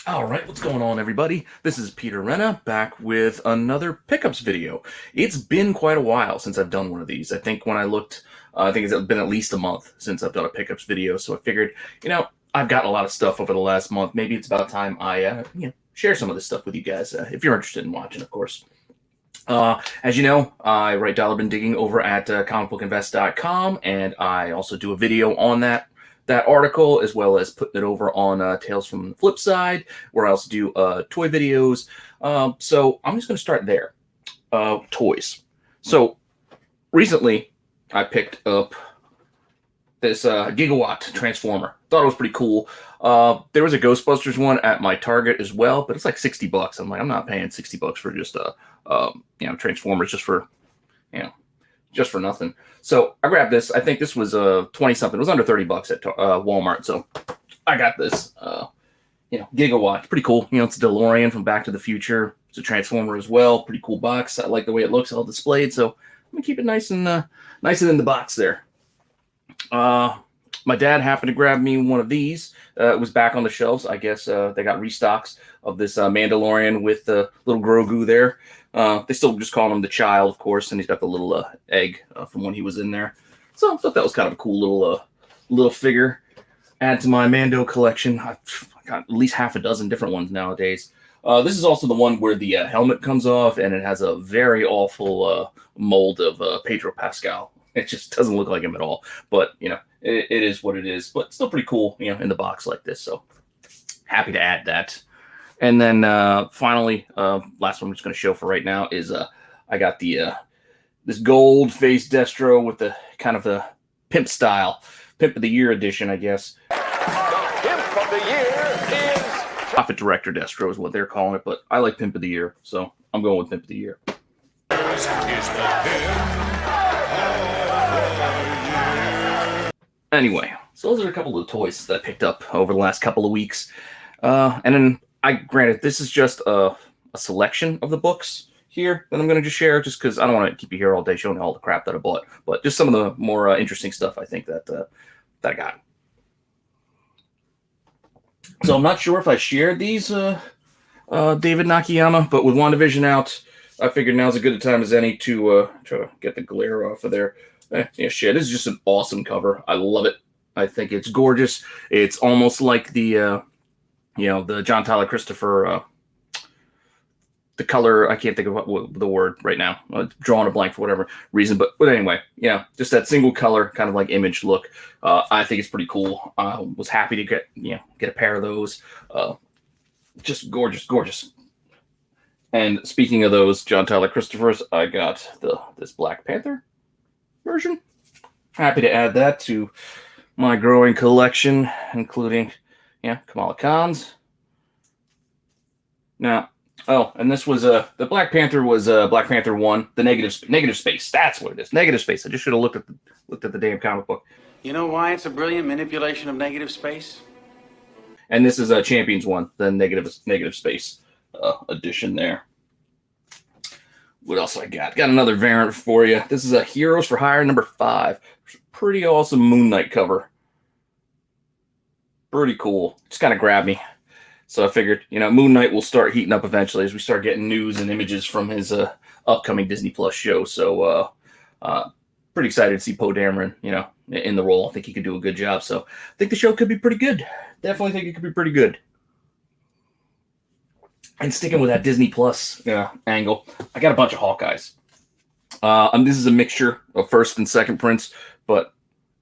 All right, what's going on, everybody? This is Peter Renna back with another pickups video. It's been quite a while since I've done one of these. I think when I looked, I think it's been at least a month since I've done a pickups video. So I figured, I've gotten a lot of stuff over the last month. Maybe it's about time I, share some of this stuff with you guys, if you're interested in watching, of course. As you know, I write Dollar Bin Digging over at comicbookinvest.com, and I also do a video on that article, as well as putting it over on Tales from the Flip Side, where I also do toy videos. So I'm just going to start there. Toys. So recently, I picked up this Gigawatt Transformer. Thought it was pretty cool. There was a Ghostbusters one at my Target as well, but it's like $60. I'm like, I'm not paying $60 for just Transformers just for nothing. So I grabbed this. I think this was 20 something. It was under $30 at Walmart. So I got this. Gigawatt. Pretty cool. It's a DeLorean from Back to the Future. It's a Transformer as well. Pretty cool box. I like the way it looks all displayed. So I'm gonna keep it nice and in the box there. My dad happened to grab me one of these. It was back on the shelves. I guess they got restocks of this Mandalorian with the little Grogu there. They still just call him the child, of course, and he's got the little egg from when he was in there. So I thought that was kind of a cool little figure. Add to my Mando collection. I've got at least half a dozen different ones nowadays. This is also the one where the helmet comes off, and it has a very awful mold of Pedro Pascal. It just doesn't look like him at all. But, it is what it is. But still pretty cool, in the box like this. So happy to add that. And then finally, last one I'm just going to show for right now is I got the this gold face Destro with the kind of the pimp style, Pimp of the Year edition, I guess. The Pimp of the Year is Profit Director Destro is what they're calling it, but I like Pimp of the Year, so I'm going with Pimp of the Year. Anyway, so those are a couple of toys that I picked up over the last couple of weeks, and then. Granted, this is just a selection of the books here that I'm going to just share, just because I don't want to keep you here all day showing all the crap that I bought, but just some of the more interesting stuff I think that I got. So I'm not sure if I shared these, David Nakayama, but with WandaVision out, I figured now's as good a time as any to try to get the glare off of there. Shit, this is just an awesome cover. I love it. I think it's gorgeous. It's almost like the John Tyler Christopher, the color, I can't think of what the word right now. I'm drawing a blank for whatever reason. But anyway, just that single color, kind of like image look. I think it's pretty cool. I was happy to get a pair of those. Just gorgeous, gorgeous. And speaking of those John Tyler Christophers, I got this Black Panther version. Happy to add that to my growing collection, including... Kamala Khan's. Now, and this was the Black Panther was Black Panther 1, the Negative Space. That's what it is. Negative Space. I just should have looked at the damn comic book. You know why it's a brilliant manipulation of negative space? And this is Champions 1, the Negative Space edition there. What else I got? Got another variant for you. This is a Heroes for Hire number 5. Pretty awesome Moon Knight cover. Pretty cool. Just kind of grabbed me. So I figured, Moon Knight will start heating up eventually as we start getting news and images from his upcoming Disney Plus show. So pretty excited to see Poe Dameron, in the role. I think he could do a good job. So I think the show could be pretty good. Definitely think it could be pretty good. And sticking with that Disney Plus angle, I got a bunch of Hawkeyes. This is a mixture of first and second prints, but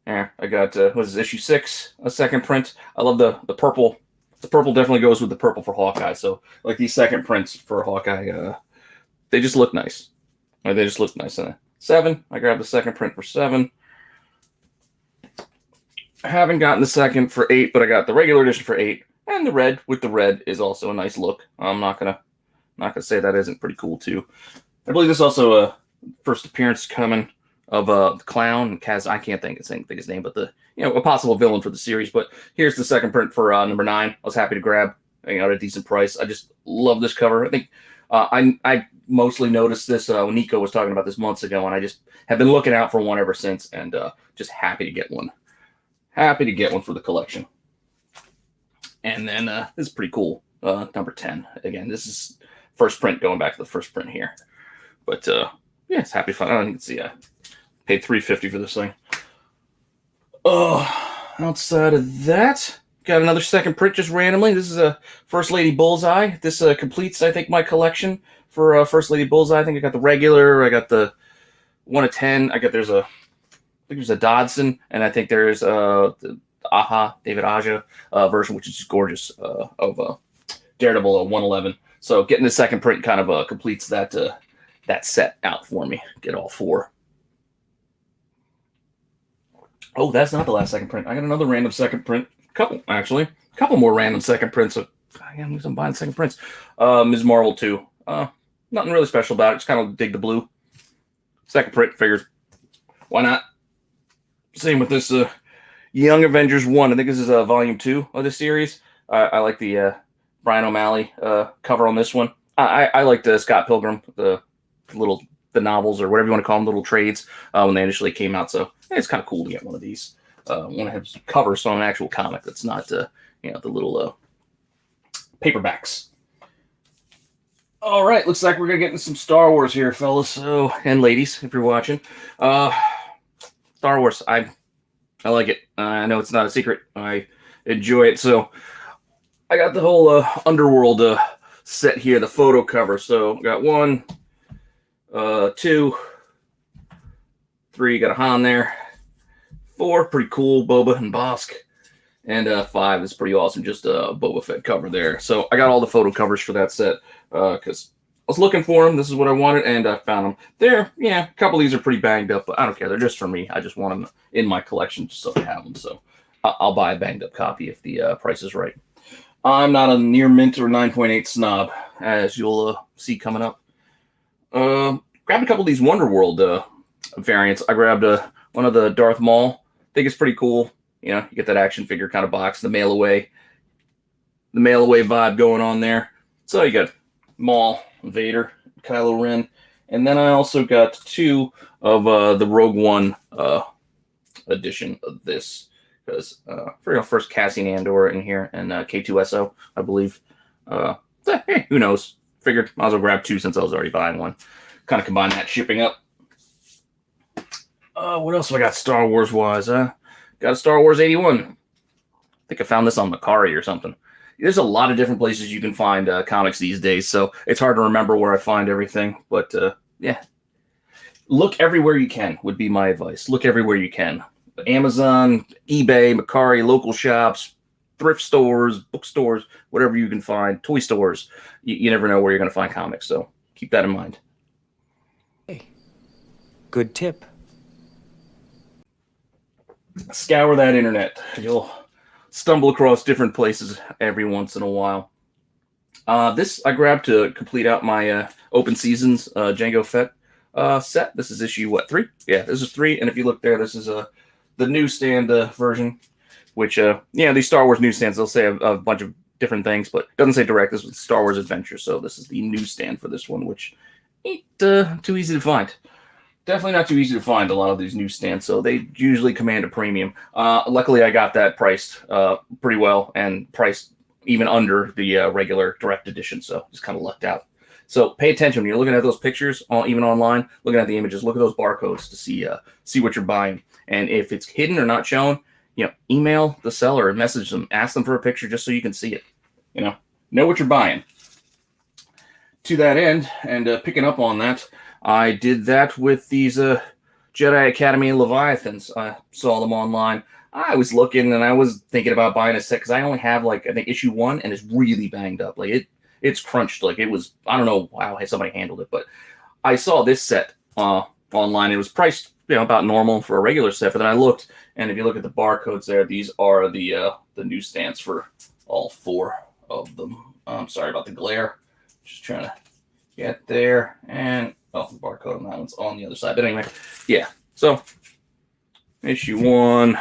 I got, issue 6, a second print. I love the purple. The purple definitely goes with the purple for Hawkeye. So, like these second prints for Hawkeye, they just look nice. They just look nice. 7, I grabbed the second print for 7. I haven't gotten the second for 8, but I got the regular edition for 8. And the red with the red is also a nice look. I'm not gonna say that isn't pretty cool too. I believe this is also a first appearance coming of the clown Kaz. I can't think his name, but a possible villain for the series. But here's the second print for number 9. I was happy to grab at a decent price. I just love this cover. I think I mostly noticed this when Nico was talking about this months ago, and I just have been looking out for one ever since, and just happy to get one. Happy to get one for the collection. And then this is pretty cool. number 10. Again, this is first print, going back to the first print here. But yeah, it's happy fun. You can see I paid $3.50 for this thing. Outside of that, got another second print just randomly. This is a First Lady Bullseye. This completes, I think, my collection for First Lady Bullseye. I think I got the regular. I got the 1 of 10. I think there's a Dodson, and I think there's the David Aja version, which is just gorgeous, of Daredevil 111. So getting the second print kind of completes that that set out for me. Get all 4. Oh, that's not the last second print. I got another random second print. Couple more random second prints. So I'm buying second prints. Ms. Marvel 2. Nothing really special about it. Just kind of dig the blue. Second print, figures. Why not? Same with this Young Avengers 1. I think this is volume 2 of the series. I like the Brian O'Malley cover on this one. I like the Scott Pilgrim, the novels, or whatever you want to call them, little trades, when they initially came out. So it's kind of cool to get one of these. One that has covers on an actual comic that's not the little paperbacks. All right, looks like we're gonna get into some Star Wars here, fellas. So, and ladies, if you're watching, Star Wars. I like it. I know it's not a secret. I enjoy it. So I got the whole Underworld set here, the photo cover. So got 1, 2, 3. Got a Han there. 4, pretty cool, Boba and Bosk. And 5 is pretty awesome, just a Boba Fett cover there. So I got all the photo covers for that set because I was looking for them. This is what I wanted, and I found them. A couple of these are pretty banged up, but I don't care. They're just for me. I just want them in my collection just so I have them. So I'll buy a banged up copy if the price is right. I'm not a near mint or 9.8 snob, as you'll see coming up. Grabbed a couple of these Wonderworld variants. I grabbed one of the Darth Maul. I think it's pretty cool. You get that action figure kind of box, the mail away vibe going on there. So you got Maul, Vader, Kylo Ren, and then I also got 2 of the Rogue One edition of this, because first Cassian Andor in here and K2SO, I believe. Hey, who knows? Figured might as well grab 2 since I was already buying one. Kind of combine that shipping up. What else have I got Star Wars wise? Got a Star Wars 81. I think I found this on Macari or something. There's a lot of different places you can find comics these days, so it's hard to remember where I find everything. But yeah, look everywhere you can would be my advice. Look everywhere you can. Amazon, eBay, Macari, local shops, thrift stores, bookstores, whatever you can find, toy stores. You never know where you're going to find comics, so keep that in mind. Hey, good tip. Scour that internet. You'll stumble across different places every once in a while. This I grabbed to complete out my Open Seasons Jango Fett set. This is issue, 3? Yeah, this is 3. And if you look there, this is the newsstand version, which, these Star Wars newsstands, they'll say a bunch of different things, but it doesn't say direct. This is Star Wars Adventure. So this is the newsstand for this one, which ain't too easy to find. Definitely not too easy to find a lot of these newsstands, so they usually command a premium. Luckily, I got that priced pretty well, and priced even under the regular direct edition, so just kind of lucked out. So pay attention when you're looking at those pictures, even online, looking at the images. Look at those barcodes to see what you're buying, and if it's hidden or not shown, email the seller or message them, ask them for a picture just so you can see it. Know what you're buying. To that end, and picking up on that, I did that with these Jedi Academy Leviathans. I saw them online. I was looking and I was thinking about buying a set because I only have I think issue 1, and it's really banged up. It's crunched. It was, I don't know how somebody handled it, but I saw this set online. It was priced about normal for a regular set, but then I looked, and if you look at the barcodes there, these are the newsstands for all 4 of them. I'm sorry about the glare. Just trying to get there, and the barcode on that one's on the other side. But anyway, yeah. So issue 1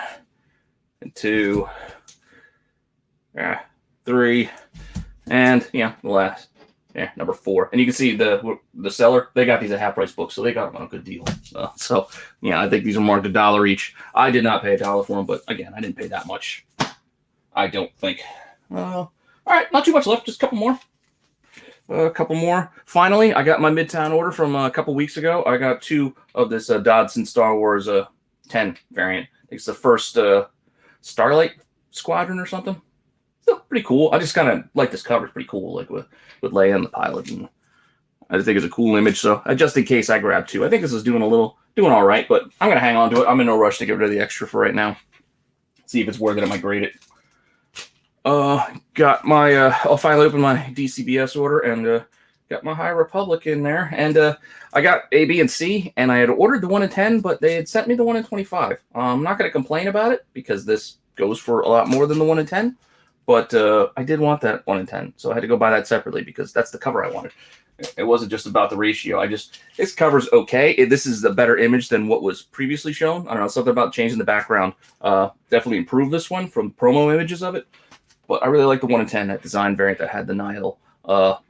and 2, 3, and the last, number 4. And you can see the seller, they got these at half price books, so they got them on a good deal. So I think these are marked $1 each. I did not pay $1 for them, but again, I didn't pay that much. I don't think. All right, not too much left, just a couple more. Finally, I got my Midtown order from a couple weeks ago. I got 2 of this Dodson Star Wars 10 variant. I think it's the first Starlight Squadron or something. Still pretty cool. I just kind of like this cover. It's pretty cool, like with Leia and the pilot. And I just think it's a cool image. So just in case, I grabbed 2. I think this is doing all right, but I'm gonna hang on to it. I'm in no rush to get rid of the extra for right now. See if it's worth it. I might grade it. Got my I'll finally open my DCBS order and got my High Republic in there, and I got A, B, and C, and I had ordered the 1 in 10, but they had sent me the 1 in 25. I'm not going to complain about it because this goes for a lot more than the 1 in 10, but I did want that 1 in 10, so I had to go buy that separately because that's the cover I wanted. It wasn't just about the ratio. This cover's okay. This is a better image than what was previously shown. I don't know, something about changing the background definitely improved this one from promo images of it. But I really like the 1 in 10, that design variant that had the Nihil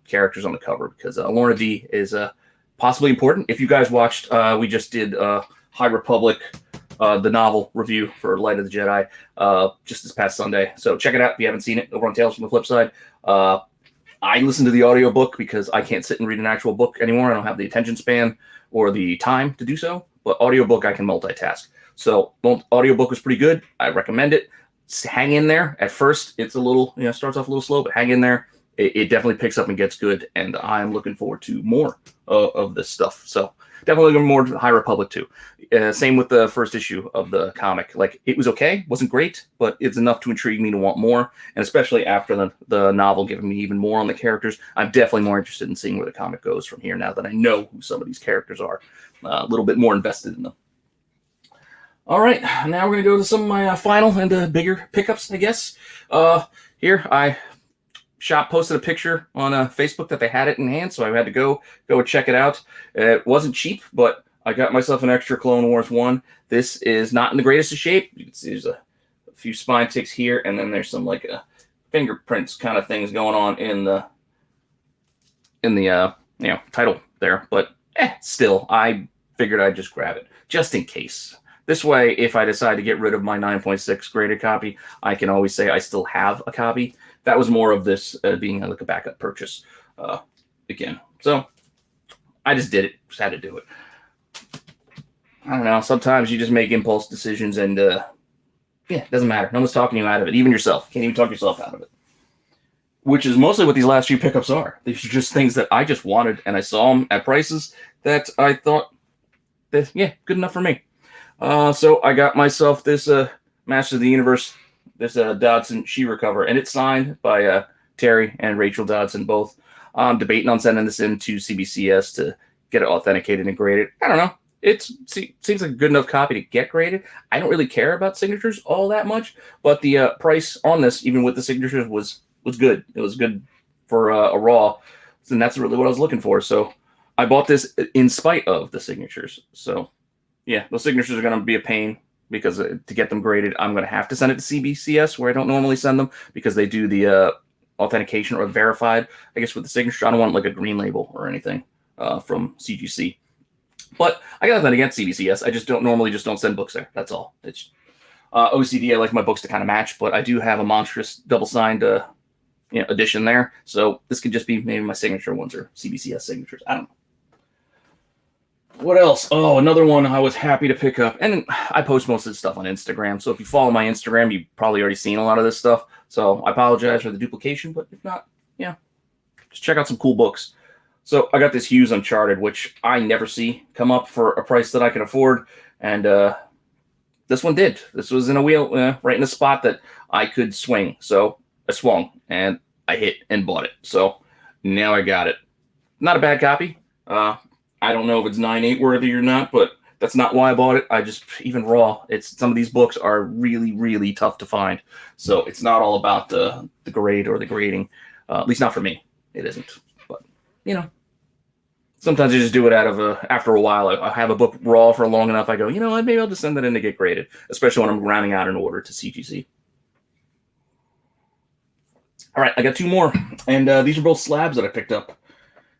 characters on the cover, because Lorna D is possibly important. If you guys watched, we just did High Republic, the novel review for Light of the Jedi just this past Sunday. So check it out if you haven't seen it, over on Tales from the Flip Side. I listen to the audiobook because I can't sit and read an actual book anymore. I don't have the attention span or the time to do so. But audiobook, I can multitask. So audiobook was pretty good. I recommend it. Hang in there. At first, it's a little, starts off a little slow, but hang in there. It definitely picks up and gets good, and I'm looking forward to more of this stuff. So definitely looking more to High Republic too. Same with the first issue of the comic. Like, it was okay, wasn't great, but it's enough to intrigue me to want more. And especially after the novel giving me even more on the characters, I'm definitely more interested in seeing where the comic goes from here now that I know who some of these characters are. A little bit more invested in them. All right, now we're going to go to some of my final and bigger pickups, I guess. Here, I posted a picture on Facebook that they had it in hand, so I had to go and check it out. It wasn't cheap, but I got myself an extra Clone Wars 1. This is not in the greatest of shape. You can see there's a few spine ticks here, and then there's some like fingerprints kind of things going on in the title there. But still, I figured I'd just grab it just in case. This way, if I decide to get rid of my 9.6 graded copy, I can always say I still have a copy. That was more of this being like a backup purchase again. So I just did it. Just had to do it. I don't know. Sometimes you just make impulse decisions and it doesn't matter. No one's talking you out of it. Even yourself. Can't even talk yourself out of it. Which is mostly what these last few pickups are. These are just things that I just wanted, and I saw them at prices that I thought, good enough for me. So I got myself this Master of the Universe, this Dodson She-Ra cover, and it's signed by Terry and Rachel Dodson both. I'm debating on sending this in to CBCS to get it authenticated and graded. I don't know. It seems like a good enough copy to get graded. I don't really care about signatures all that much, but the price on this, even with the signatures, was good. It was good for a raw, and that's really what I was looking for. So I bought this in spite of the signatures. So yeah, those signatures are going to be a pain because to get them graded, I'm going to have to send it to CBCS, where I don't normally send them, because they do the authentication or verified. I guess with the signature, I don't want like a green label or anything from CGC. But I got nothing against CBCS. I just don't send books there. That's all. It's OCD. I like my books to kind of match, but I do have a monstrous double-signed edition there. So this could just be maybe my signature ones or CBCS signatures. I don't know. What else? Oh, another one I was happy to pick up. And I post most of this stuff on Instagram. So if you follow my Instagram, you've probably already seen a lot of this stuff. So I apologize for the duplication, but if not, just check out some cool books. So I got this Hughes Uncharted, which I never see come up for a price that I can afford. And this one did. This was in a wheel, right in a spot that I could swing. So I swung and I hit and bought it. So now I got it. Not a bad copy. I don't know if it's 9.8 worthy or not, but that's not why I bought it. I just, even raw, some of these books are really, really tough to find. So it's not all about the grade or the grading. At least not for me. It isn't. But, sometimes I just do it out of after a while. I have a book raw for long enough. I go, maybe I'll just send that in to get graded, especially when I'm rounding out an order to CGC. All right, I got 2 more. And these are both slabs that I picked up.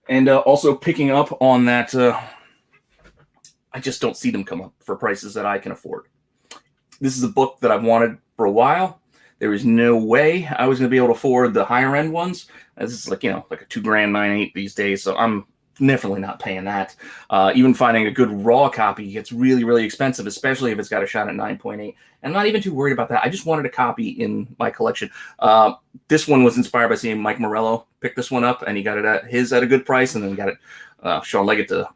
And also picking up on that, I just don't see them come up for prices that I can afford. This is a book that I've wanted for a while. There was no way I was going to be able to afford the higher end ones. This is like, like a $2 grand 9.8 these days. So I'm definitely not paying that. Even finding a good raw copy gets really, really expensive, especially if it's got a shot at 9.8. I'm not even too worried about that. I just wanted a copy in my collection. This one was inspired by seeing Mike Morello pick this one up, and he got it at a good price, and then got it Sean Leggett to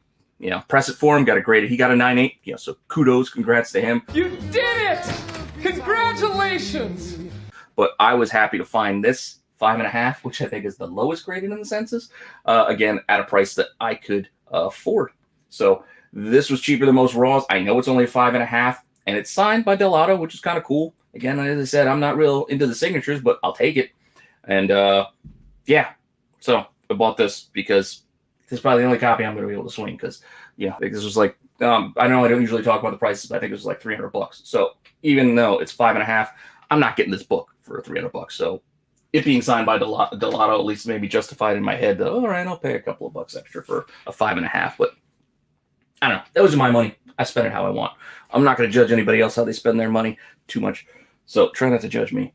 press it for him, got it graded. He got a 9.8. So kudos, congrats to him. You did it! Congratulations! But I was happy to find this 5.5, which I think is the lowest graded in the census. Again, at a price that I could afford. So this was cheaper than most raws. I know it's only a 5.5, and it's signed by Delato, which is kind of cool. Again, as I said, I'm not real into the signatures, but I'll take it. And yeah, so I bought this because this is probably the only copy I'm going to be able to swing. Because I think this was like I know I don't usually talk about the prices, but I think it was like $300. So even though it's 5.5, I'm not getting this book for $300. So it being signed by Delato at least made me justified in my head that, all right, I'll pay a couple of bucks extra for a 5.5. But I don't know. That was my money. I spent it how I want. I'm not going to judge anybody else how they spend their money too much. So try not to judge me.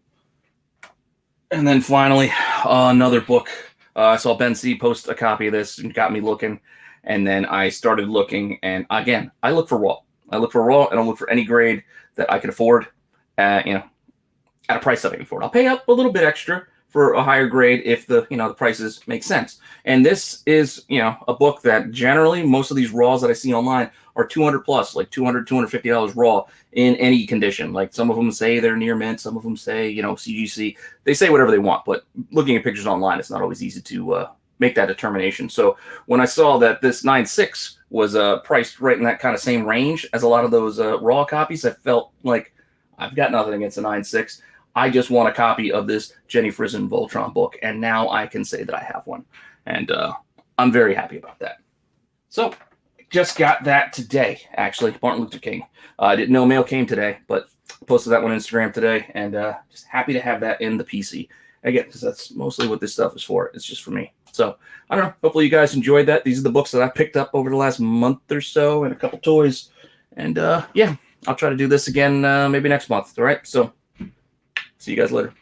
And then finally, another book. I saw Ben C post a copy of this and got me looking. And then I started looking. And again, I look for raw. I look for raw, and I look for any grade that I can afford, at a price that I can afford. I'll pay up a little bit extra for a higher grade if the prices make sense. And this is, a book that generally most of these raws that I see online are 200 plus, like $200, $250 raw in any condition. Like some of them say they're near mint, some of them say, CGC. They say whatever they want, but looking at pictures online, it's not always easy to make that determination. So when I saw that this 9.6 was priced right in that kind of same range as a lot of those raw copies, I felt like I've got nothing against a 9.6. I just want a copy of this Jenny Frison Voltron book, and now I can say that I have one. And I'm very happy about that. So, just got that today, actually, Martin Luther King. I didn't know mail came today, but I posted that one on Instagram today, and just happy to have that in the PC. Again, because that's mostly what this stuff is for. It's just for me. So, I don't know. Hopefully you guys enjoyed that. These are the books that I picked up over the last month or so, and a couple toys. And, yeah, I'll try to do this again maybe next month, all right? So, see you guys later.